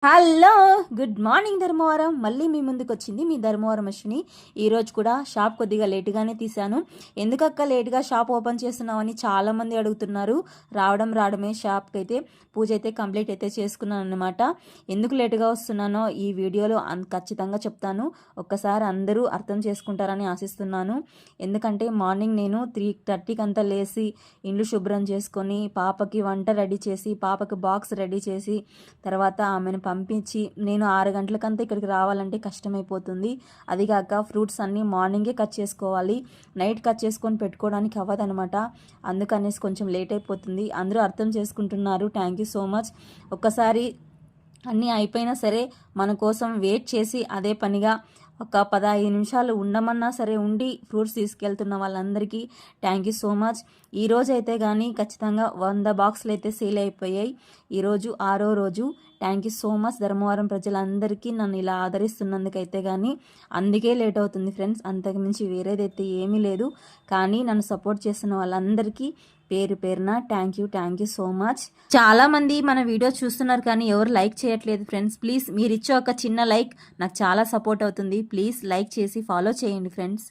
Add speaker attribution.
Speaker 1: Hello, good morning Dharmavaram. మళ్ళీ మీ ముందుకు వచ్చింది మీ ధర్మవరం అశ్విని. ఈరోజు కూడా షాప్ కొద్దిగా లేటుగానే తీశాను. ఎందుకక్క లేటుగా షాప్ ఓపెన్ చేస్తున్నామని చాలామంది అడుగుతున్నారు. రావడమే షాప్కి అయితే పూజ అయితే కంప్లీట్ అయితే చేసుకున్నాను అనమాట. ఎందుకు లేటుగా వస్తున్నానో ఈ వీడియోలో ఖచ్చితంగా చెప్తాను. ఒక్కసారి అందరూ అర్థం చేసుకుంటారని ఆశిస్తున్నాను. ఎందుకంటే మార్నింగ్ నేను 3:30కి అంతా లేచి ఇండ్లు శుభ్రం చేసుకొని పాపకి వంట రెడీ చేసి పాపకి బాక్స్ రెడీ చేసి తర్వాత ఆమెను పంపించి నేను 6 గంటలకంతా ఇక్కడికి రావాలంటే కష్టమైపోతుంది. అదిగాక ఫ్రూట్స్ అన్నీ మార్నింగే కట్ చేసుకోవాలి, నైట్ కట్ చేసుకొని పెట్టుకోవడానికి అవ్వదనమాట. అందుకనేసి కొంచెం లేట్ అయిపోతుంది. అందరూ అర్థం చేసుకుంటున్నారు. Thank you so much. ఒక్కసారి అన్నీ అయిపోయినా సరే మన కోసం వెయిట్ చేసి అదే పనిగా ఒక 15 నిమిషాలు ఉండమన్నా సరే ఉండి ఫ్రూట్స్ తీసుకెళ్తున్న వాళ్ళందరికీ థ్యాంక్ యూ సో మచ్. ఈరోజు అయితే కానీ ఖచ్చితంగా 100 బాక్సులు అయితే సేల్ అయిపోయాయి. ఈరోజు 6వ రోజు. Thank you so much Dharmavaram ప్రజలందరికీ నన్ను ఇలా ఆదరిస్తున్నందుకైతే కానీ. అందుకే లేట్ అవుతుంది ఫ్రెండ్స్, అంతకుమించి వేరేదైతే ఏమీ లేదు. కానీ నన్ను సపోర్ట్ చేస్తున్న వాళ్ళందరికీ పేరు పేరున థ్యాంక్ యూ సో మచ్. చాలా మంది మన వీడియో చూస్తున్నారు కానీ ఎవరు లైక్ చేయట్లేదు ఫ్రెండ్స్. ప్లీజ్ మీరు ఇచ్చే ఒక చిన్న లైక్ నాకు చాలా సపోర్ట్ అవుతుంది. ప్లీజ్ లైక్ చేసి ఫాలో చేయండి ఫ్రెండ్స్.